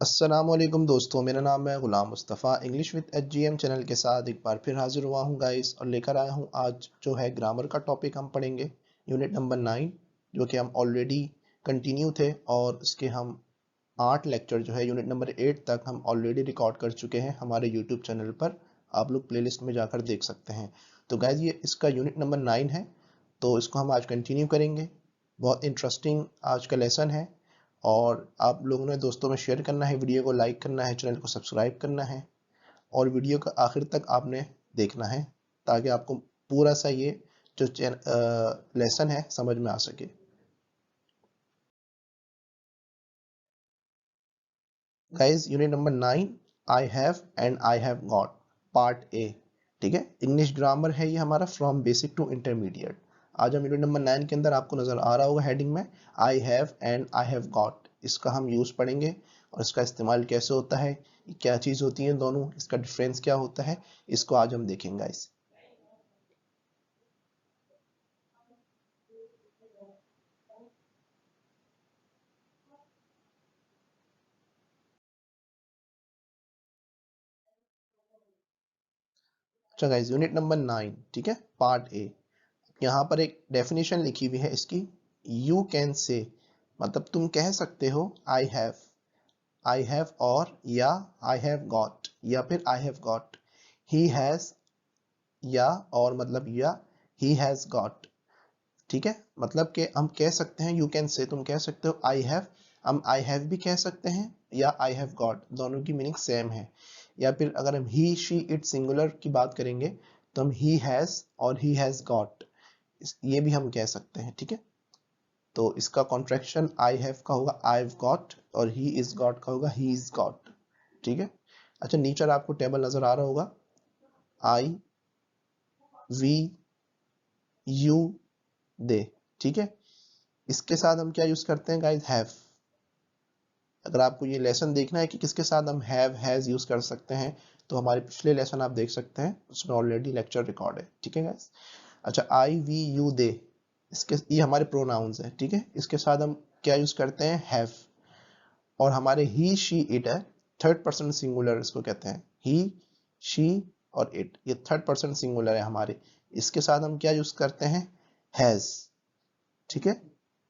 अस्सलामुअलैकुम दोस्तों, मेरा नाम है Ghulam Mustafa. English with HGM channel के साथ एक बार फिर हाजिर हुआ हूँ गाइस, और लेकर आया हूँ आज जो है ग्रामर का टॉपिक हम पढ़ेंगे, यूनिट नंबर 9, जो कि हम ऑलरेडी कंटिन्यू थे। और इसके हम 8 लेक्चर जो है यूनिट नंबर 8 तक हम ऑलरेडी रिकॉर्ड कर चुके हैं हमारे यूट्यूब चैनल पर। आप लोग प्लेलिस्ट में जाकर देख सकते हैं। तो गाइज ये इसका यूनिट नंबर 9 है, तो इसको हम आज कंटिन्यू करेंगे। बहुत इंटरेस्टिंग आज का लेसन है, और आप लोगों ने दोस्तों में शेयर करना है, वीडियो को लाइक करना है, चैनल को सब्सक्राइब करना है, और वीडियो का आखिर तक आपने देखना है ताकि आपको पूरा सा ये जो लेसन है समझ में आ सके। Guys unit number 9, I have and I have got, part A. ठीक है, इंग्लिश ग्रामर है ये हमारा, फ्रॉम बेसिक टू इंटरमीडिएट। आज हम यूनिट नंबर 9 के अंदर, आपको नजर आ रहा होगा हेडिंग में, I have and I have got. इसका हम यूज पढ़ेंगे और इसका इस्तेमाल कैसे होता है, क्या चीज होती है दोनों, इसका डिफरेंस क्या होता है, इसको आज हम देखेंगे गाइस। अच्छा गाइस, यूनिट नंबर 9, ठीक है, पार्ट ए। यहाँ पर एक डेफिनेशन लिखी हुई है इसकी, यू कैन से, मतलब तुम कह सकते हो आई हैव, और या आई हैव गॉट, या फिर आई हैव गॉट। ही हैज, या और मतलब या ही हैज गॉट। ठीक है, मतलब कि हम कह सकते हैं, यू कैन से तुम कह सकते हो आई हैव, हम आई हैव भी कह सकते हैं, या आई हैव गॉट, दोनों की मीनिंग सेम है। या फिर अगर हम ही शी इट सिंगुलर की बात करेंगे तो हम ही हैज और ही हैज गॉट, ये भी हम कह सकते हैं। ठीक है, तो इसका कॉन्ट्रैक्शन आई हैव का होगा आई हैव गॉट, और ही इज गॉट का होगा ही इज गॉट। ठीक है, अच्छा नीचे आपको टेबल नजर आ रहा होगा, आई, वी, यू, दे। ठीक है, इसके साथ हम क्या यूज करते हैं गाइस, हैव। अगर आपको ये लेसन देखना है कि किसके साथ हम हैव हैज यूज कर सकते हैं, तो हमारे पिछले लेसन आप देख सकते हैं, उसमें ऑलरेडी लेक्चर रिकॉर्ड है। ठीक है गाइस, अच्छा आई, वी, यू, दे, इसके ये हमारे प्रोनाउंस है। ठीक है, इसके साथ हम क्या यूज करते हैं, हैव। और हमारे ही शी इट है, थर्ड पर्सन सिंगुलर इसको कहते हैं, ही, शी और इट, ये थर्ड पर्सन सिंगुलर है हमारे। इसके साथ हम क्या यूज करते हैं, हैज। ठीक है,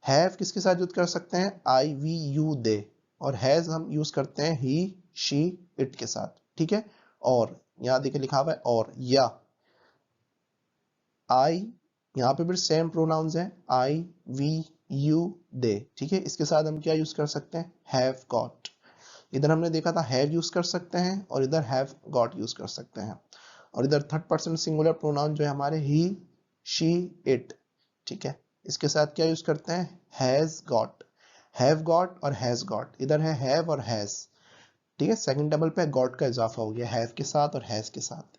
हैव किसके साथ यूज कर सकते हैं, आई, वी, यू, दे। और हैज हम यूज करते हैं ही, शी, इट के साथ। ठीक है, और यहाँ देखिए लिखा हुआ है और, या, आई, यहाँ पे भी सेम प्रोनाउंस है, आई, वी, यू, दे। ठीक है, इसके साथ हम क्या यूज कर सकते हैं, हैव गॉट। इधर हमने देखा था हैव यूज कर सकते हैं, और इधर हैव गॉट यूज कर सकते हैं। और इधर थर्ड पर्सन सिंगुलर प्रोनाउन जो है हमारे, ही, शी, इट। ठीक है, इसके साथ क्या यूज करते हैं, हैज गॉट। हैव गॉट और हैज गॉट, इधर है हैव और हैज। ठीक है, सेकंड टेबल पे गॉट का इजाफा हो गया हैव के साथ और हैज के साथ।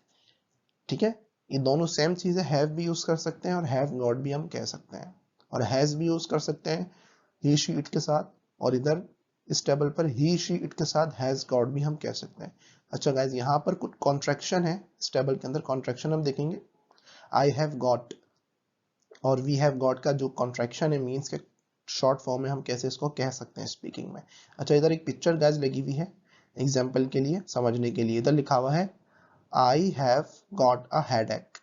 ठीक है, ये दोनों सेम चीज है, हैव भी यूज कर सकते हैं और हैव गॉट भी हम कह सकते हैं, और हैज भी यूज कर सकते हैं ही, शी, इट के साथ। और इधर इस टेबल पर ही, शी, इट के साथ हैज गॉट भी हम कह सकते हैं। अच्छा गाइज, यहाँ पर कुछ कॉन्ट्रैक्शन है, इस टेबल के अंदर कॉन्ट्रैक्शन हम देखेंगे। आई हैव गॉट और वी हैव गॉट का जो कॉन्ट्रैक्शन है, मीन्स के शॉर्ट फॉर्म में हम कैसे इसको कह सकते हैं स्पीकिंग में। अच्छा, इधर एक पिक्चर गाइज लगी हुई है एग्जाम्पल के लिए, समझने के लिए। इधर लिखा हुआ है आई हैव गॉट अ हेडेक,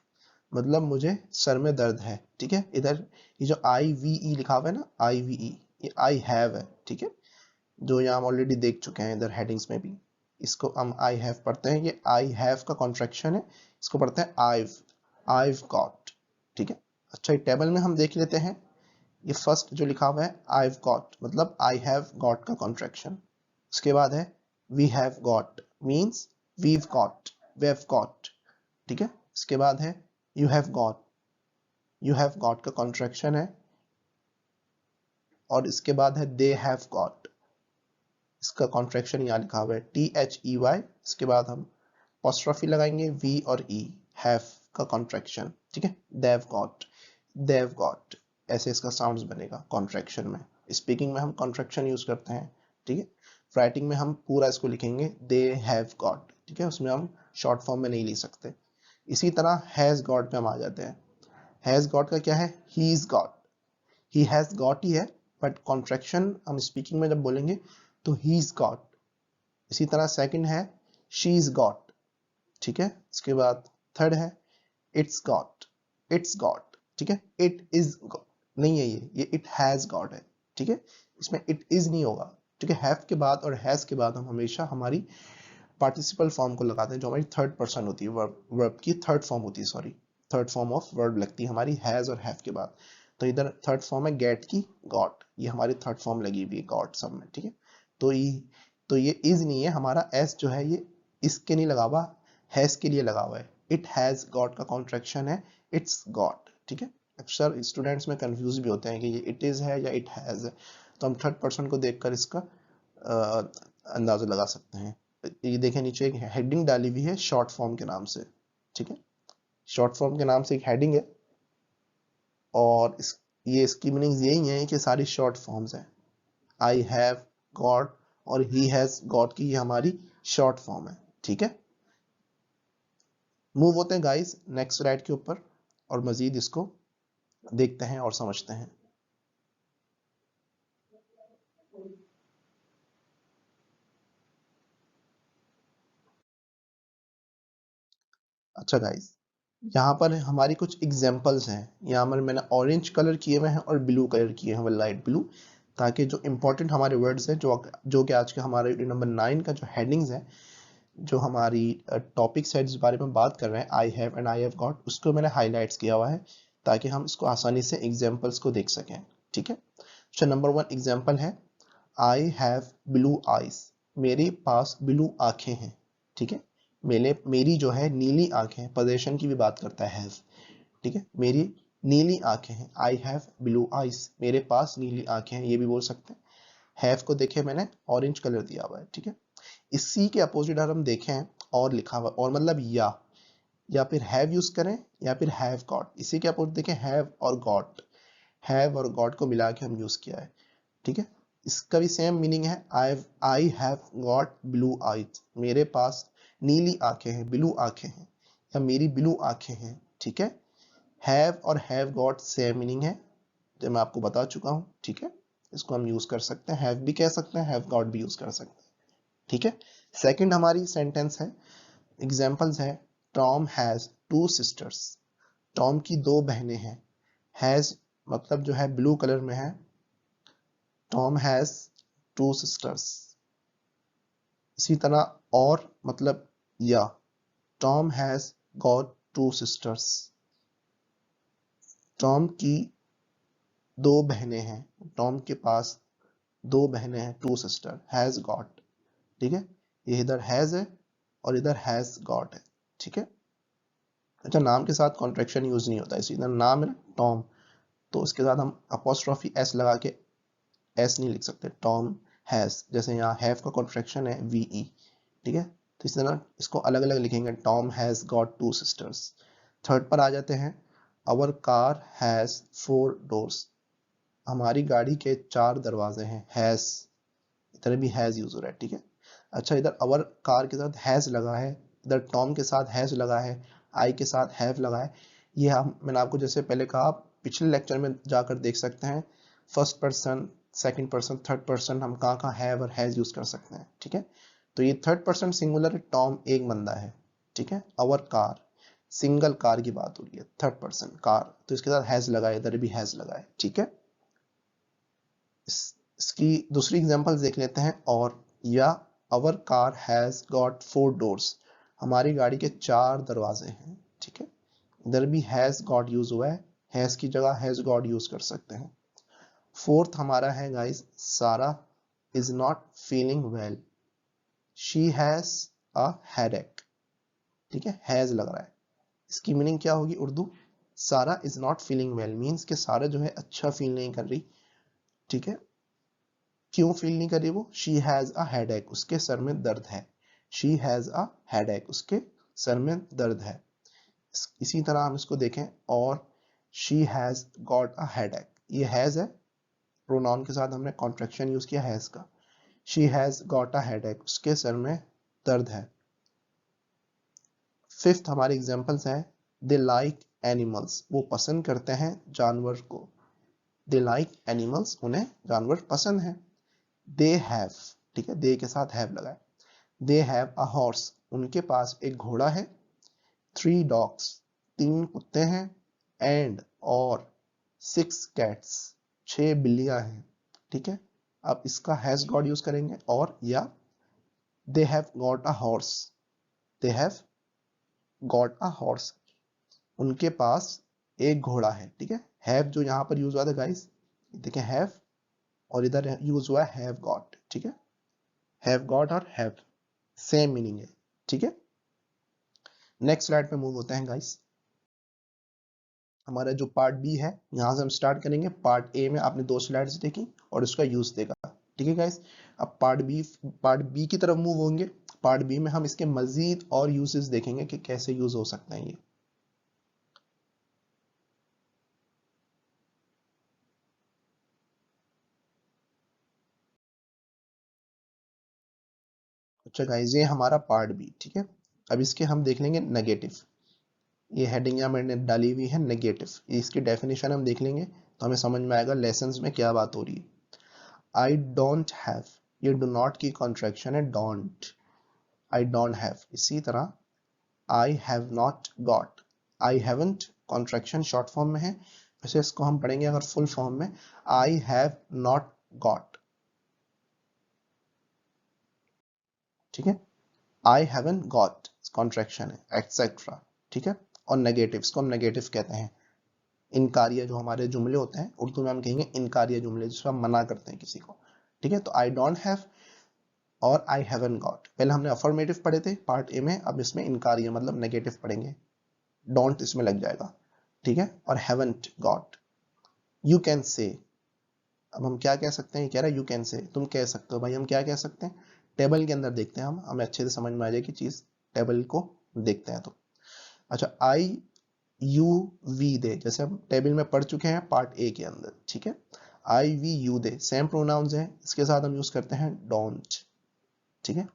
मतलब मुझे सर में दर्द है। ठीक है, इधर ये जो आई वी ई लिखा हुआ है ना, आई वी ई, ये आई हैव है। ठीक है, जो यहाँ हम ऑलरेडी देख चुके हैं इधर हेडिंग्स में भी। इसको हम आई हैव पढ़ते हैं, ये आई हैव का कॉन्ट्रैक्शन है, इसको पढ़ते हैं आईव गॉट। ठीक है, अच्छा, टेबल में हम देख लेते हैं, ये फर्स्ट जो लिखा हुआ है आईव गॉट, मतलब आई हैव गॉट का कॉन्ट्रैक्शन। उसके बाद है we have got, means we've got, we've got. ठीक है, इसके बाद है you have got, you have got का कॉन्ट्रैक्शन है। और इसके बाद है दे हैव गॉट, इसका कॉन्ट्रैक्शन यहाँ लिखा हुआ है THEY। इसके बाद हम apostrophe लगाएंगे V और E, हैव का कॉन्ट्रैक्शन। ठीक है, देव गॉट, ऐसे इसका साउंड्स बनेगा कॉन्ट्रैक्शन में। स्पीकिंग में हम कॉन्ट्रैक्शन यूज करते हैं। ठीक है, राइटिंग में हम पूरा इसको लिखेंगे दे हैव गॉट। ठीक है, उसमें हम शॉर्ट फॉर्म में नहीं लिख सकते। इसी तरह हैज गॉट पे हम आ जाते हैं। हैज गॉट का क्या है, he is got, he has got he है, बट कॉन्ट्रैक्शन हम स्पीकिंग में जब बोलेंगे तो ही इज गॉट। इसी तरह सेकंड है शी इज गॉट, ठीक है। इसके बाद थर्ड है इट्स गॉट, इट्स गॉट, ठीक है। इट इज नहीं है, ये इट हैज गॉट है, ठीक है। इसमें इट इज नहीं होगा, ठीक है। हैव के बाद और हैज के बाद हम हमेशा हमारी पार्टिसिपल फॉर्म को लगाते हैं, जो हमारी थर्ड पर्सन होती है, वर्ब की थर्ड फॉर्म होती है, sorry third form of verb लगती है हमारी हैज और हैव के बाद। तो इधर थर्ड फॉर्म है गेट की गॉट, ये हमारी थर्ड फॉर्म लगी हुई है गॉट सब में, ठीक है। तो ये इज नहीं है, हमारा एस जो है ये इसके नहीं लगा हुआ, हैज के लिए लगा हुआ है। इट हैज गॉट का कॉन्ट्रैक्शन है इट्स गॉट, ठीक है। अक्सर स्टूडेंट्स में कंफ्यूज भी होते हैं कि ये इट इज है या इट हैज है, तो हम थर्ड पर्सन को देखकर इसका अंदाजा लगा सकते हैं। ये देखें नीचे एक हेडिंग डाली हुई है शॉर्ट फॉर्म के नाम से, ठीक है। शॉर्ट फॉर्म के नाम से एक हेडिंग है और ये इसकी मीनिंग यही है कि सारी शॉर्ट फॉर्म्स हैं। आई हैव गॉट और ही हैज गॉट की ये हमारी शॉर्ट फॉर्म है, ठीक है। मूव होते हैं गाइस नेक्स्ट स्लाइड के ऊपर और मजीद इसको देखते हैं और समझते हैं। अच्छा गाइस, यहाँ पर हमारी कुछ एग्जांपल्स हैं। यहाँ पर मैंने ऑरेंज कलर किए हुए हैं और ब्लू कलर किए हुए हैं, लाइट ब्लू, ताकि जो इंपॉर्टेंट हमारे वर्ड्स हैं, जो कि आज के हमारे नंबर 9 का जो हेडिंग्स है, जो हमारी टॉपिक्स है जिस बारे में बात कर रहे हैं, I have and I have got, उसको मैंने हाईलाइट्स किया हुआ है ताकि हम इसको आसानी से एग्जाम्पल्स को देख सकें, ठीक है। अच्छा, नंबर 1 एग्जाम्पल है आई हैव ब्लू आईज, मेरे पास ब्लू आंखें हैं, ठीक है। मेरी जो है नीली आंखें, पोजेशन की भी बात करता है हैव, ठीक है। मेरी नीली आंखें हैं, आई हैव ब्लू आईज, मेरे पास नीली आंखें हैं, ये भी बोल सकते हैं। हैव को देखे मैंने ऑरेंज कलर दिया हुआ है, ठीक है। इसी के अपोजिट अगर हम देखें और लिखा हुआ और मतलब या फिर हैव यूज करें या फिर हैव गॉट, इसी के अपोजिट देखें हैव और गॉट, हैव और गॉट को मिला के हम यूज किया है, ठीक है। इसका भी सेम मीनिंग है, आई हैव गॉट ब्लू आईज, मेरे पास नीली आंखें हैं, ब्लू आंखें हैं, या मेरी ब्लू आंखें हैं, ठीक है। हैव और हैव गॉट सेम मीनिंग है, जो मैं आपको बता चुका हूं, ठीक है। इसको हम यूज कर सकते हैं, हैव भी कह सकते हैं, हैव गॉट भी यूज कर सकते हैं, ठीक है। सेकंड हमारी सेंटेंस है, एग्जांपल्स है, Tom has two sisters, Tom की दो बहनें हैं। हैज मतलब जो है ब्लू कलर में है, टॉम हैज टू सिस्टर्स। इसी तरह और मतलब या, Tom has got two sisters, Tom की दो बहनें हैं, टॉम के पास दो बहनें हैं, टू सिस्टर, हैज गॉट, ठीक है। ये इधर हैज है और इधर हैज गॉट है, ठीक है। अच्छा, नाम के साथ कॉन्ट्रैक्शन यूज नहीं होता, इसी तरह नाम है ना टॉम, तो उसके साथ हम अपोस्ट्रोफी एस लगा के एस नहीं लिख सकते, टॉम हैज, जैसे यहाँ हैव का कॉन्ट्रैक्शन है वीई, ठीक है। तो इस तरह इसको अलग अलग लिखेंगे, Tom has got two sisters. Third पर आ जाते हैं, अवर कार हैज फोर डोर्स, हमारी गाड़ी के चार दरवाजे हैं, हैज, इधर भी हैज यूज हो रहा है, ठीक है। अच्छा, इधर अवर कार के साथ हैज लगा है, इधर टॉम के साथ हैज लगा है, आई के साथ हैव लगा है। ये हम मैंने आपको जैसे पहले कहा, पिछले लेक्चर में जाकर देख सकते हैं, first person, second person, third person हम कहाँ कहाँ हैव और हैज यूज कर सकते हैं, ठीक है। तो ये थर्ड पर्सन सिंगुलर है, टॉम एक बंदा है, ठीक है। अवर कार, सिंगल कार की बात हो रही है, थर्ड पर्सन कार, तो इसके साथ हैज लगा है, इधर भी हैज लगा है, ठीक है। इसकी दूसरी एग्जांपल देख लेते हैं, और या our car has got four doors, हमारी गाड़ी के चार दरवाजे हैं, ठीक है। इधर भी हैज गॉट यूज हुआ है, हैज की जगह हैज गॉट यूज कर सकते हैं। फोर्थ हमारा है गाइस, सारा is not feeling well, she has a headache, ठीक है, हैज लग रहा है। इसकी मीनिंग क्या होगी उर्दू, सारा is not feeling well means कि सारा जो है अच्छा फील नहीं कर रही, ठीक है। क्यों फील नहीं कर रही वो, शी हैज अ हेडेक, उसके सर में दर्द है, शी हैज अ हेडेक, उसके सर में दर्द है। इसी तरह हम इसको देखें, और she has got a headache, ये हैज है, प्रोनाउन के साथ हमने कॉन्ट्रैक्शन यूज किया हैज का, she has got a headache, उसके सर में दर्द है। फिफ्थ हमारे एग्जांपल्स हैं, दे लाइक एनिमल्स, वो पसंद करते हैं जानवर को, दे लाइक एनिमल्स, उन्हें जानवर पसंद है। दे हैव, ठीक है, दे के साथ हैव लगा है। दे हैव अ हॉर्स, उनके पास एक घोड़ा है। 3 डॉग्स, 3 कुत्ते हैं। एंड और 6 कैट्स, 6 बिल्लियां हैं। ठीक है, अब इसका हैज गॉट यूज करेंगे, और या दे have got a horse, they have got a horse, उनके पास एक घोड़ा है। ठीक है, हैव जो यहां पर यूज हुआ था गाइस, देखिए हैव, और इधर यूज हुआ है हैव गॉट। ठीक है, हैव गॉट और हैव सेम मीनिंग है। ठीक है, नेक्स्ट स्लाइड पे मूव होते हैं गाइस। हमारा जो पार्ट बी है, यहां से हम स्टार्ट करेंगे। पार्ट ए में आपने 2 स्लाइड्स देखी और उसका यूज देखा। ठीक है गाइस, अब पार्ट बी की तरफ मूव होंगे। पार्ट बी में हम इसके मजीद और यूजेस देखेंगे कि कैसे यूज हो सकते हैं ये। अच्छा गाइस, ये हमारा पार्ट बी। ठीक है, अब इसके हम देख लेंगे नेगेटिव। ये हेडिंग यहाँ मैंने डाली हुई है नेगेटिव, इसकी डेफिनेशन हम देख लेंगे तो हमें समझ में आएगा लेसन्स में क्या बात हो रही है। आई डोंट हैव, ये डू नॉट की कॉन्ट्रैक्शन है डोंट, आई डोंट हैव। इसी तरह I have not got, I haven't contraction short form में है, वैसे इसको हम पढ़ेंगे अगर फुल फॉर्म में, आई हैव नॉट गॉट। ठीक है, आई हैवंट गॉट कॉन्ट्रैक्शन है, एक्सेट्रा। ठीक है, और नेगेटिव, इसको हम नेगेटिव कहते हैं। इनकारिया जो हमारे जुमले होते हैं, उर्दू में हम कहेंगे इनकारिया जुमले, जिसमें हम मना करते हैं किसी को। ठीक है, तो आई डोंट हैव और आई हैवंट गॉट, पहले हमने अफर्मेटिव पढ़े थे पार्ट ए में, अब इसमें इनकारिया मतलब नेगेटिव पढ़ेंगे, डोंट इसमें लग जाएगा। ठीक है, और haven't got. You can say, अब हम क्या कह सकते हैं, ये कह रहा है यू कैन से, तुम कह सकते हो। भाई हम क्या कह सकते हैं, टेबल के अंदर देखते हैं, हम हमें अच्छे से समझ में आ जाएगी चीज, टेबल को देखते हैं तो। अच्छा, आई यू वी दे, जैसे हम टेबल में पढ़ चुके हैं पार्ट ए के अंदर। ठीक है, I we you they same pronouns है, इसके साथ हम यूज करते हैं डोंट। ठीक है,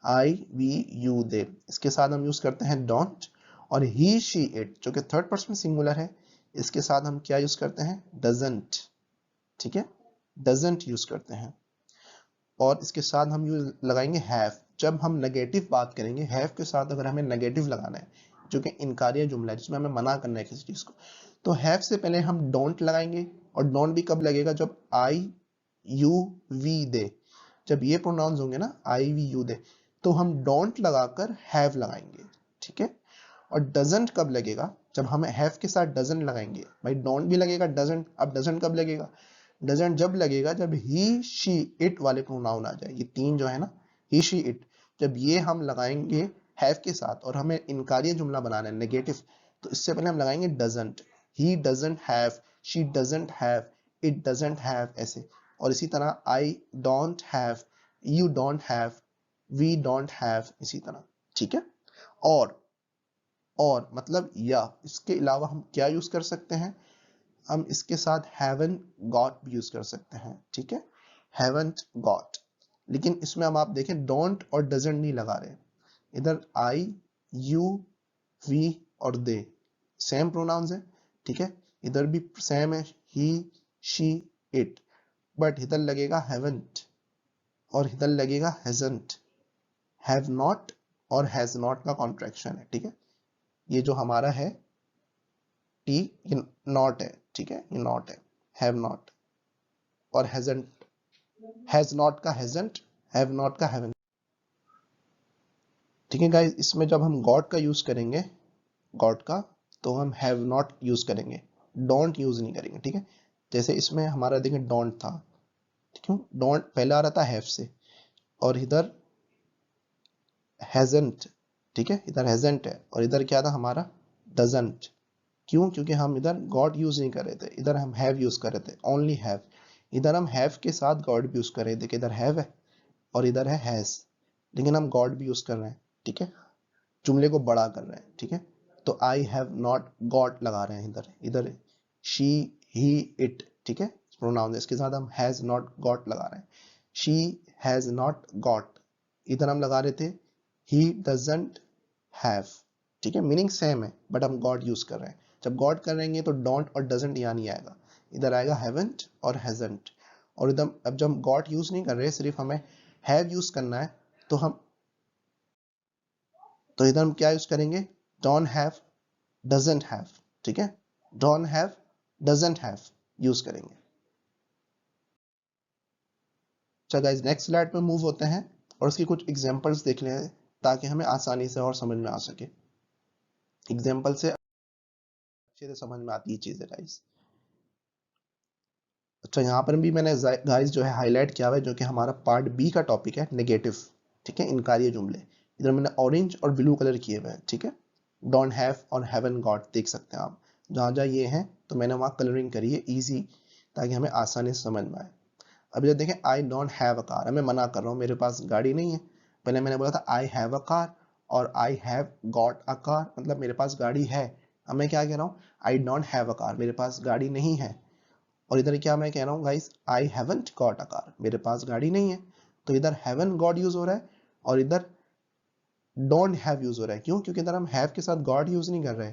आई वी यू दे, इसके साथ हम यूज करते हैं डोंट। और ही शी इट जो कि थर्ड पर्सन सिंगुलर है, इसके साथ हम क्या यूज करते हैं, डजंट। ठीक है, डजंट यूज करते हैं। और इसके साथ हम यूज लगाएंगे हैव, जब हम नेगेटिव बात करेंगे हैव के साथ अगर हमें नेगेटिव लगाना है, जो कि इनकारिया जुमला है जिसमें हमें मना करना है किसी चीज को, तो हैव से पहले हम डोंट लगाएंगे। और डोंट भी कब लगेगा, जब आई यू वी दे, जब ये प्रोनाउंस होंगे ना आई वी यू दे, तो हम डोंट लगाकर हैव लगाएंगे। ठीक है, और डजंट कब लगेगा, जब हम हैव के साथ डजंट लगाएंगे। भाई डोंट भी लगेगा डजंट, अब डजंट कब लगेगा, डजंट जब लगेगा जब ही शी इट वाले प्रोनाउन आ जाए, ये 3 जो है ना, ही शी इट, जब ये हम लगाएंगे हैव के साथ और हमें इनकारिया जुमला बनाना है नेगेटिव, तो इससे पहले हम लगाएंगे doesn't. He doesn't have, she doesn't have, it doesn't have, ऐसे। और इसी तरह I don't have, you don't have, we don't have, इसी तरह। ठीक है, और मतलब या, इसके अलावा हम क्या यूज कर सकते हैं, हम इसके साथ haven't got भी यूज कर सकते हैं। ठीक है, haven't got, लेकिन इसमें हम आप देखें don't और doesn't नहीं लगा रहे, इधर I you we और they सेम प्रोनाउंस है। ठीक है, इधर भी सेम है, he she it, बट इधर लगेगा haven't और इधर लगेगा hasn't, have not और has not का कॉन्ट्रैक्शन है। ठीक है, ये जो हमारा है टी, ये नॉट है। ठीक है, ये नॉट है, हैव नॉट, और हैजंट, हैज नॉट का हैजंट, हैव नॉट का हैवंट। ठीक है गाइस, इसमें जब हम गॉट का यूज करेंगे, गॉट का, तो हम हैव नॉट यूज करेंगे, डोंट यूज नहीं करेंगे। ठीक है, जैसे इसमें हमारा देखें डोंट था, ठीक है, डोंट पहले आ रहा था हैव से, और इधर हैजंट। ठीक है, इधर हैजंट है, और इधर क्या था हमारा डजंट। क्यों, क्योंकि हम इधर गॉट यूज नहीं कर रहे थे, इधर हम हैव यूज कर रहे थे, ओनली हैव। इधर हम हैव के साथ गॉड भी यूज कर रहे थे, कि इधर हैव है और इधर है हैज, लेकिन हम गॉड भी यूज कर रहे हैं। ठीक है, जुमले को बड़ा कर रहे हैं। ठीक है, तो आई हैव नॉट गॉट लगा रहे हैं इधर, इधर शी ही इट। ठीक है, प्रोनाउन है, इसके साथ हम हैज नॉट गॉट लगा रहे हैं, शी हैज नॉट गॉट। इधर हम लगा रहे थे ही डजंट हैव। ठीक है, मीनिंग सेम है, बट हम गॉड यूज कर रहे हैं। जब गॉड करेंगे तो डोंट और डजंट यहाँ नहीं आएगा, इधर आएगा हैवंट और हैजंट। और इधर अब जब हम गॉड यूज नहीं कर रहे, सिर्फ हमें हैव यूज करना है, तो हम तो इधर हम क्या यूज करेंगे, डोंट हैव, डजंट हैव, ठीक है, don't have, doesn't have use करेंगे। चलो गाइस नेक्स्ट स्लाइड पे मूव होते हैं और उसकी कुछ एग्जांपल्स देख लें ताकि हमें आसानी से और समझ में आ सके। एग्जांपल से अच्छे से समझ में आती है चीजें गाइस। अच्छा यहाँ पर भी मैंने गाइस जो है हाईलाइट किया हुआ है जो कि हमारा पार्ट बी का टॉपिक है, नेगेटिव, ठीक है, इनकारी जुमले। इधर मैंने ऑरेंज और ब्लू कलर किए हुए हैं, ठीक है, डोंट हैव और हैवन गॉट देख सकते हैं आप, जहां जहां ये हैं तो मैंने वहां कलरिंग करी है इजी, ताकि हमें आसानी से समझ में आए। अभी जब देखें आई डोंट हैव अ कार, मैं मना कर रहा हूँ, मेरे पास गाड़ी नहीं है। पहले मैंने बोला था आई हैव अ कार और आई हैव गॉट अ कार, मतलब मेरे पास गाड़ी है। अब मैं क्या कह रहा हूँ, आई डोंट हैव अ कार, मेरे पास गाड़ी नहीं है। और इधर क्या मैं कह रहा हूँ guys, I haven't got a car, मेरे पास गाड़ी नहीं है। तो इधर हैवन गॉट यूज हो रहा है और इधर डोंट हैव यूज हो रहा है। क्यों? क्योंकि इधर हम हैव के साथ गॉड यूज नहीं कर रहे।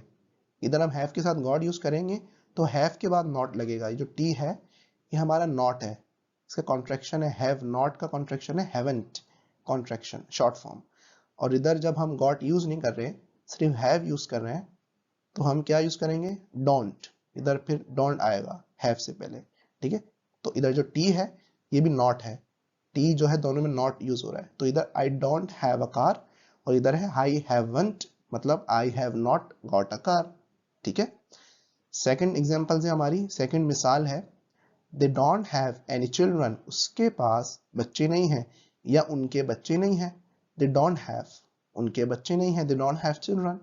इधर हम हैव के साथ गॉड यूज करेंगे तो हैव के बाद नॉट लगेगा। ये जो टी है ये हमारा नॉट है, इसका कॉन्ट्रैक्शन है, हैव नॉट का कॉन्ट्रैक्शन है हैवंट, कॉन्ट्रैक्शन शॉर्ट फॉर्म। और इधर जब हम गॉट यूज नहीं कर रहे, सिर्फ हैव यूज कर रहे हैं, तो हम क्या यूज करेंगे, डोंट। इधर फिर डोंट आएगा हैव से पहले, ठीक है। तो इधर जो टी है ये भी नॉट है, टी जो है दोनों में नॉट यूज हो रहा है। तो इधर आई डोंट हैव अ कार और इधर है आई हैवंट, मतलब I have not got a car, ठीक है। सेकंड एग्जांपल से हमारी सेकंड मिसाल है, they don't have any children, उसके पास बच्चे नहीं हैं या उनके बच्चे नहीं हैं। दे डोंट हैव, उनके बच्चे नहीं हैं, दे डोंट हैव चिल्ड्रन।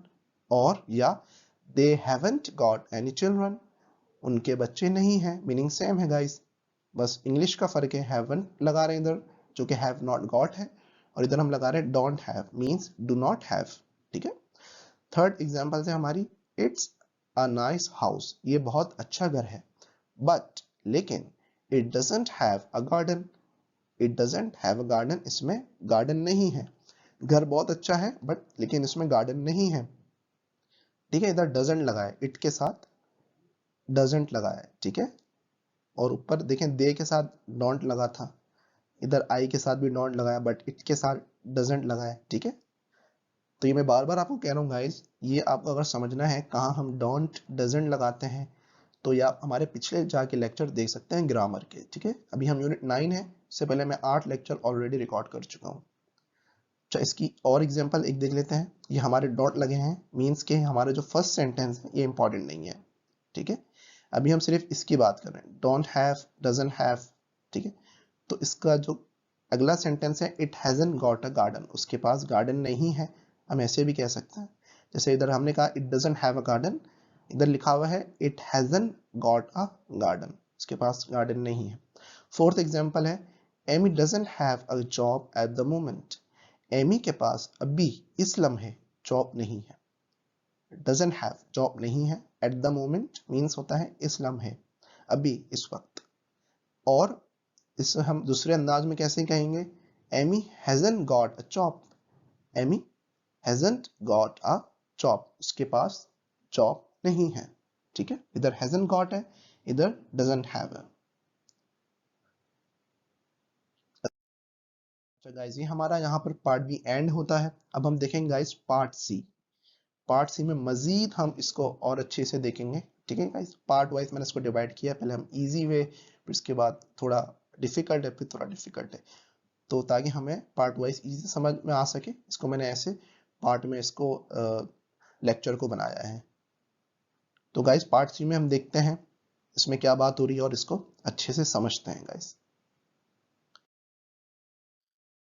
और या they haven't got any children, उनके बच्चे नहीं हैं, मीनिंग सेम है गाइस, बस इंग्लिश का फर्क है, haven't लगा रहे हैं इधर जो कि have not got है, और इधर हम लगा रहे हैं don't have, means do not have, ठीक है। थर्ड एग्जांपल से हमारी, it's a nice house, ये बहुत अच्छा घर है, but लेकिन it doesn't have a garden, it doesn't have a garden, इसमें गार्डन नहीं है। घर बहुत अच्छा है बट लेकिन इसमें गार्डन नहीं है, ठीक है। इधर डजंट लगा है, इट के साथ डजंट लगा है, ठीक है। और ऊपर देखें दे के साथ डोंट लगा था, इधर आई के साथ भी डोंट लगाया बट इट के साथ डजंट लगा है, ठीक है। तो ये मैं बार बार आपको कह रहा हूँ गाइस, ये आपको अगर समझना है कहाँ हम डोंट डजंट लगाते हैं, तो ये आप हमारे पिछले जाके लेक्चर देख सकते हैं ग्रामर के, ठीक है। अभी हम यूनिट 9 है, इससे पहले मैं 8 लेक्चर ऑलरेडी रिकॉर्ड कर चुका हूँ। अच्छा इसकी और एग्जांपल एक देख लेते हैं। ये हमारे डॉट लगे हैं, मींस के हमारा जो फर्स्ट सेंटेंस है ये इंपॉर्टेंट नहीं है, ठीक है। अभी हम सिर्फ इसकी बात कर रहे हैं, डोंट हैव, डजंट हैव, ठीक है। तो इसका जो अगला सेंटेंस है, it hasn't got a garden, उसके पास गार्डन नहीं है, हम ऐसे भी कह सकते हैं। जैसे इधर हमने कहा it doesn't have a garden, इधर लिखा हुआ है it hasn't got a garden, उसके पास गार्डन नहीं है। फोर्थ एग्जांपल है, Amy doesn't have a job at the moment, Amy के पास अभी इस लम्हे जॉब नहीं है। डजंट हैव जॉब नहीं है, एट द मोमेंट मीन्स होता है इस लम्हे, अभी इस वक्त। और इस हम दूसरे अंदाज में कैसे कहेंगे, Amy hasn't got a job, Amy hasn't got a job, उसके पास जॉब नहीं है, ठीक है। इधर हैजंट गॉट है, इधर डजंट हैव है। तो गाइस ये हमारा यहाँ पर पार्ट बी एंड होता है। अब हम देखेंगे guys part C. Part C में मजीद हम इसको और अच्छे से देखेंगे, ठीक है गाइस। पार्ट वाइज मैंने इसको डिवाइड किया, पहले हम इजी वे, फिर इसके बाद थोड़ा डिफिकल्ट है, फिर थोड़ा डिफिकल्ट है, तो ताकि हमें पार्ट वाइज इजी समझ में आ सके, इसको मैंने ऐसे पार्ट में इसको लेक्चर को बनाया है। तो गाइस पार्ट सी में हम देखते हैं इसमें क्या बात हो रही है और इसको अच्छे से समझते हैं गाइस।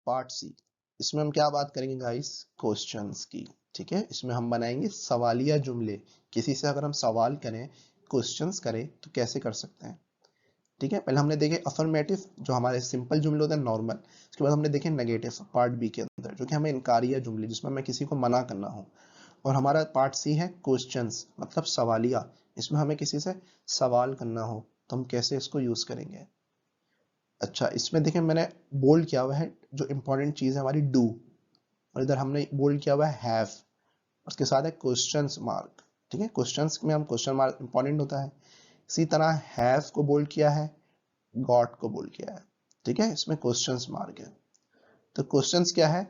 पार्ट सी, इसमें हम क्या बात करेंगे गाइस, क्वेश्चंस की, ठीक है। इसमें हम बनाएंगे सवालिया जुमले, किसी से अगर हम सवाल करें, क्वेश्चंस करें तो कैसे कर सकते हैं, ठीक है। पहले हमने देखे अफर्मेटिव जो हमारे सिंपल जुमले होते हैं नॉर्मल, उसके बाद हमने देखे नेगेटिव पार्ट बी के अंदर जो कि हमें इनकारिया जुमले जिसमें मैं किसी को मना करना हो। और हमारा पार्ट सी है क्वेश्चंस मतलब सवालिया, इसमें हमें किसी से सवाल करना हो तो हम कैसे इसको यूज करेंगे। अच्छा इसमें देखें मैंने बोल्ड किया हुआ है जो इंपॉर्टेंट चीज है हमारी डू, और इधर हमने बोल्ड किया हुआ है हैव, उसके साथ है क्वेश्चंस मार्क, ठीक है। क्वेश्चंस में हम क्वेश्चन मार्क इंपॉर्टेंट होता है। इसी तरह हैव को बोल्ड किया है, गॉट को बोल्ड किया है, ठीक है। इसमें क्वेश्चंस मार्क है। तो क्वेश्चंस क्या है,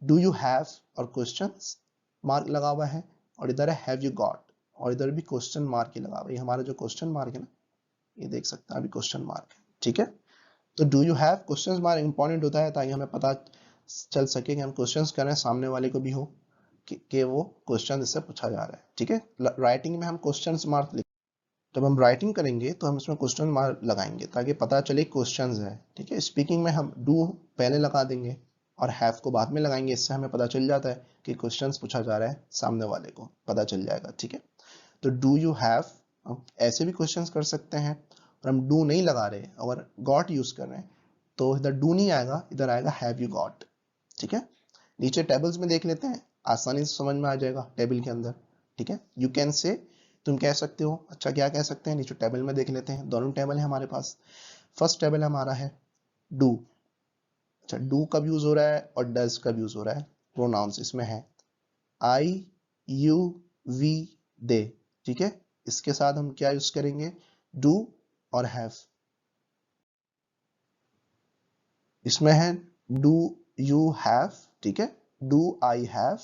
डू यू हैव और क्वेश्चंस, मार्क लगा हुआ है और इधर है हैव यू गॉट, और इधर भी क्वेश्चन मार्क ही लगा हुआ है। ये हमारा जो क्वेश्चन मार्क है ना, ये देख सकते हैं अभी क्वेश्चन मार्क है, ठीक है। तो do you have question mark important होता है ताकि हमें पता चल सके कि हम क्वेश्चंस कर रहे हैं, सामने वाले को भी हो कि वो क्वेश्चन इससे पूछा जा रहा है, ठीक है। राइटिंग में हम क्वेश्चन मार्क लिख, जब हम राइटिंग करेंगे तो हम इसमें क्वेश्चन मार्क लगाएंगे ताकि पता चले क्वेश्चंस है, ठीक है। स्पीकिंग में हम डू पहले लगा देंगे और हैव को बाद में लगाएंगे, इससे हमें पता चल जाता है कि क्वेश्चंस पूछा जा रहा है, सामने वाले को पता चल जाएगा, ठीक है। तो डू यू हैव ऐसे भी क्वेश्चंस कर सकते हैं, और हम डू नहीं लगा रहे और गॉट यूज कर रहे हैं तो इधर डू नहीं आएगा, इधर आएगा हैव यू गॉट, ठीक है। नीचे टेबल्स में देख लेते हैं, आसानी से समझ में आ जाएगा टेबल के अंदर, ठीक है। यू कैन से, तुम कह सकते हो, अच्छा क्या कह सकते हैं, नीचे टेबल में देख लेते हैं, दोनों टेबल है हमारे पास। फर्स्ट टेबल हमारा है डू, अच्छा डू कब यूज हो रहा है और डज कब यूज हो रहा है, प्रोनाउंस इसमें है आई, यू, वी, दे, ठीक है। इसके साथ हम क्या यूज करेंगे, डू और हैव। इसमें है डू यू हैव, ठीक है, डू आई हैव,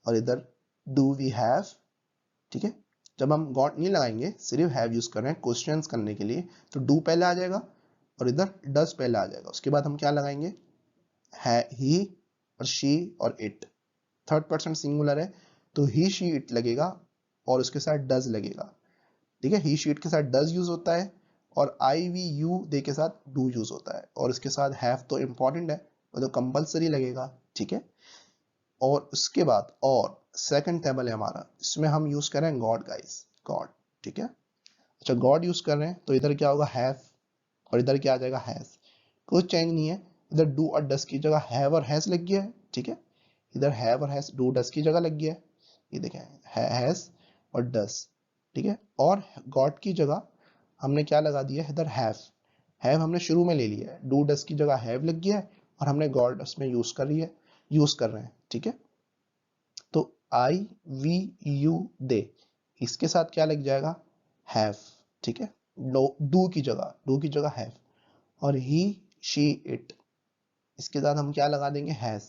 और इधर डू वी हैव, ठीक है। जब हम गॉट नहीं लगाएंगे, सिर्फ हैव यूज कर रहे हैं क्वेश्चंस करने के लिए, तो डू पहले आ जाएगा और इधर डज पहले आ जाएगा। उसके बाद हम क्या लगाएंगे, है ही और शी और इट, थर्ड पर्सन सिंगुलर है तो ही शी इट लगेगा और उसके साथ डज लगेगा, ठीक है। ही शी इट के साथ डज यूज होता है और आई वी यू दे के साथ डू यूज होता है, और इसके साथ हैव तो इंपॉर्टेंट है, वो तो कंपल्सरी लगेगा, ठीक है। और उसके बाद और सेकंड टेबल है हमारा, इसमें हम यूज कर रहे हैं गॉड गाइस, गॉड, ठीक है। अच्छा गॉड यूज कर रहे हैं तो इधर क्या होगा हैव और इधर क्या आ जाएगा हैज, कुछ चेंज नहीं है, इधर डू और डस की जगह हैव और हैज लग गया है, ठीक है। इधर हैव और हैज डू डस की जगह लग गया है, ये देखें हैज और डस, ठीक है। और गॉड की जगह हमने क्या लगा दिया है, इधर हैव हमने शुरू में ले लिया है, डू डस की जगह हैव लग गया है और हमने गॉड उसमें यूज कर रहे हैं, ठीक है। तो आई वी यू दे, इसके साथ क्या लग जाएगा, हैव, ठीक है। डू की जगह हैव, और ही शी इट, इसके साथ हम क्या लगा देंगे, हैज।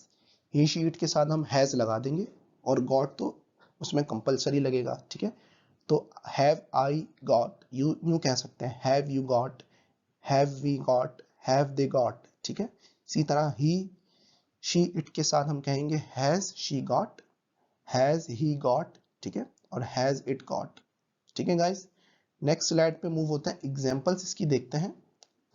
ही शी इट के साथ हम हैज लगा देंगे और गॉट तो उसमें कंपलसरी लगेगा, ठीक है। तो हैव आई गॉट, यू यूं कह सकते हैं have you got, have we got, have they got, ठीक है। इसी तरह ही शी इट के साथ हम कहेंगे has she got, has he got, ठीक है, और हैज इट गॉट, ठीक है गाइस। नेक्स्ट स्लाइड पे मूव होता है, एग्जांपल्स इसकी देखते हैं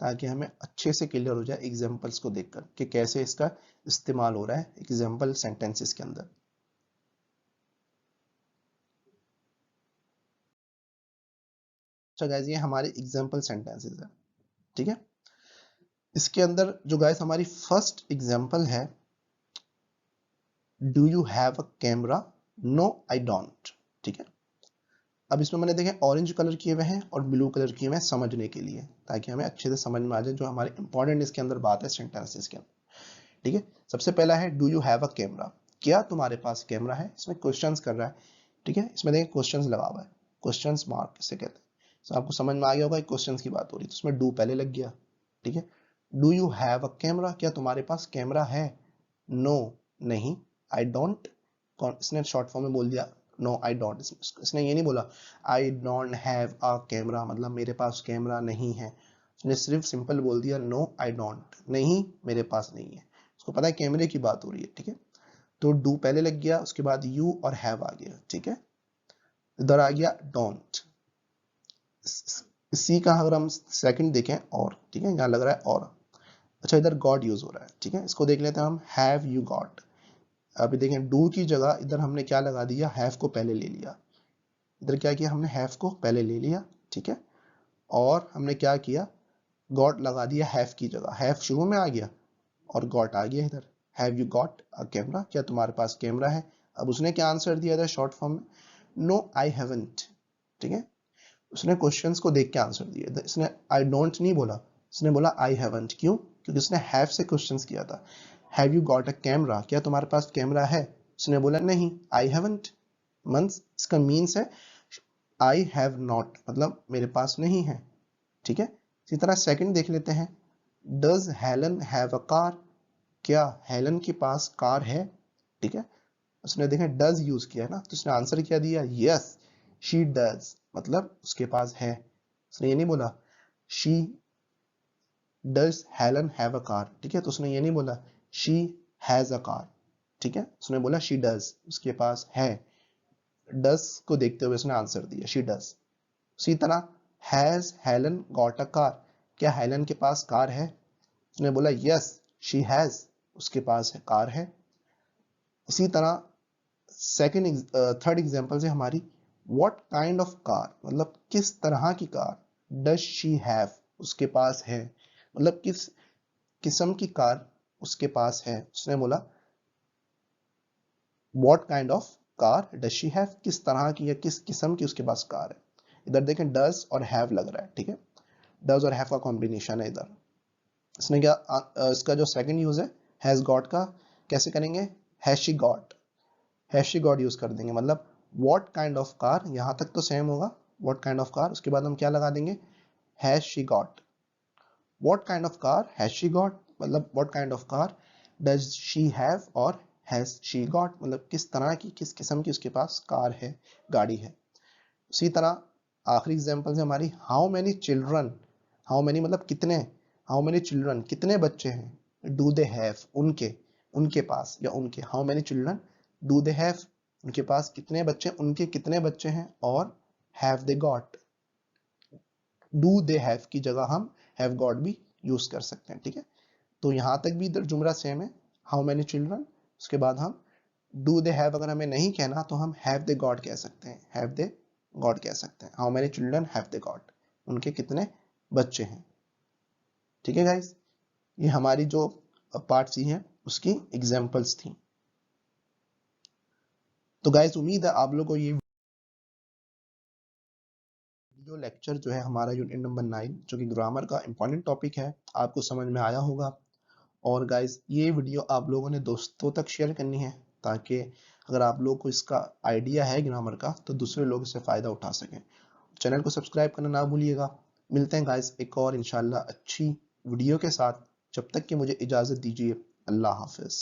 ताकि हमें अच्छे से क्लियर हो जाए एग्जांपल्स को देखकर कि कैसे इसका इस्तेमाल हो रहा है एग्जांपल सेंटेंसेस के अंदर। अच्छा गाइस, ये हमारे एग्जांपल सेंटेंसेस है, ठीक है। इसके अंदर जो गाइस हमारी फर्स्ट एग्जांपल है, do you have a camera, no I don't, ठीक है। अब इसमें मैंने देखे ऑरेंज कलर किए हुए हैं और ब्लू कलर किए हुए हैं समझने के लिए, ताकि हमें अच्छे से समझ में आ जाए जो हमारे इंपॉर्टेंट इसके अंदर बात है सेंटेंसेस के अंदर, ठीक है। सबसे पहला है do you have a camera, क्या तुम्हारे पास कैमरा है, इसमें क्वेश्चंस कर रहा है, ठीक है। इसमें देखिए क्वेश्चंस लगा हुआ है, क्वेश्चंस मार्क किसे कहते हैं, तो आपको समझ में आ गया होगा क्वेश्चंस की बात हो रही है, तो उसमें डू पहले लग गया, ठीक है। Do you have a camera, क्या तुम्हारे पास कैमरा है, नो नहीं, आई डोंट, इसने शॉर्ट फॉर्म में बोल दिया नो आई डोंट, इसने ये नहीं बोला आई डोंट हैव अ कैमरा मतलब मेरे पास कैमरा नहीं है, उसने सिर्फ सिंपल बोल दिया नो आई डोंट, नहीं मेरे पास नहीं है, उसको पता है कैमरे की बात हो रही है, ठीक है। तो डू पहले लग गया, उसके बाद यू और हैव आ गया, ठीक है। इधर आ गया डोंट, इसी का अगर हम सेकंड देखें और, ठीक है, यहाँ लग रहा है और, अच्छा इधर गॉड यूज हो रहा है, ठीक है। इसको देख लेते हैं हम, हैव यू गॉट, अभी देखें डू की जगह इधर हमने क्या लगा दिया, हैव को पहले ले लिया, इधर क्या किया हमने, हैव को पहले ले लिया, ठीक है। और हमने क्या किया, गॉट लगा दिया हैव की जगह, हैव शुरू में आ गया और गॉट आ गया इधर, have you got a camera, क्या तुम्हारे पास कैमरा है। अब उसने क्या आंसर दिया था शॉर्ट फॉर्म में, नो आई हैवंट, ठीक है। उसने क्वेश्चंस को देख के आंसर दिया, इसने आई डोंट नहीं बोला, इसने बोला आई हैवंट, क्यों, क्योंकि उसने हैव से क्वेश्चंस किया था। Have you got a camera, क्या तुम्हारे पास कैमरा है, उसने बोला नहीं, आई हैवंट, मींस इसका मीन्स है आई हैव नॉट, मतलब मेरे पास नहीं है, ठीक है। इसी तरह सेकंड देख लेते हैं, does Helen have a car, क्या हेलन के पास कार है, ठीक है। उसने देखें डज यूज किया है ना, तो उसने आंसर क्या दिया, यस शी डज, मतलब उसके पास है। उसने ये नहीं बोला she does Helen have a car, ठीक है, तो उसने ये नहीं बोला शी हैज अ कार, ठीक है, उसने बोला शी डज, उसके पास है। डज को देखते हुए उसने आंसर दिया शी डज। उसी तरह has Helen got a car, क्या हेलन के पास कार है, उसने बोला यस शी हैज, उसके पास है कार है। इसी तरह सेकंड थर्ड एग्जांपल से हमारी व्हाट काइंड ऑफ कार, मतलब किस तरह की कार, डज शी हैव, उसके पास है, मतलब किस किस्म की कार उसके पास है। उसने बोला what kind of car does she have, किस तरह की या किस किस्म की उसके पास कार है। इधर देखें डज और हैव लग रहा है, ठीक है, डज और हैव का कॉम्बिनेशन है इधर। इसने क्या इसका जो सेकंड यूज है हैज गॉट का, कैसे करेंगे, has she got, has she got use कर देंगे, मतलब व्हाट काइंड ऑफ कार, यहां तक तो सेम होगा व्हाट काइंड ऑफ कार, उसके बाद हम क्या लगा देंगे has she got, what kind of car has she got, मतलब what kind of car does she have और हैज शी गॉट, मतलब किस तरह की किस किस्म की उसके पास कार है, गाड़ी है। उसी तरह आखिरी एग्जांपल है हमारी how many children, how many मतलब कितने, हाउ मेनी चिल्ड्रन कितने बच्चे हैं, डू दे हैव उनके, उनके पास या उनके, how many children do they have, उनके पास कितने बच्चे, उनके कितने बच्चे हैं, और have they got, do they have की जगह हम हैव गॉट भी यूज कर सकते हैं, ठीक है। तो यहां तक भी इधर जुमला सेम है, हाउ मेनी चिल्ड्रन, उसके बाद हम डू दे हैव अगर हमें नहीं कहना तो हम हैव दे गॉट कह सकते हैं, हैव दे गॉड कह सकते हैं, how many children have they got, उनके कितने बच्चे हैं, ठीक है गाइस। ये हमारी जो पार्ट सी है उसकी एग्जांपल्स थी। तो गाइस उम्मीद है आप लोगों को ये वीडियो लेक्चर जो है हमारा यूनिट नंबर 9 जो कि ग्रामर का इंपॉर्टेंट टॉपिक है आपको समझ में आया होगा। और गाइस ये वीडियो आप लोगों ने दोस्तों तक शेयर करनी है ताकि अगर आप लोगों को इसका आइडिया है ग्रामर का तो दूसरे लोग इससे फायदा उठा सकें। चैनल को सब्सक्राइब करना ना भूलिएगा। मिलते हैं गाइस एक और इंशाल्लाह अच्छी वीडियो के साथ, जब तक कि मुझे इजाजत दीजिए, अल्लाह हाफिज।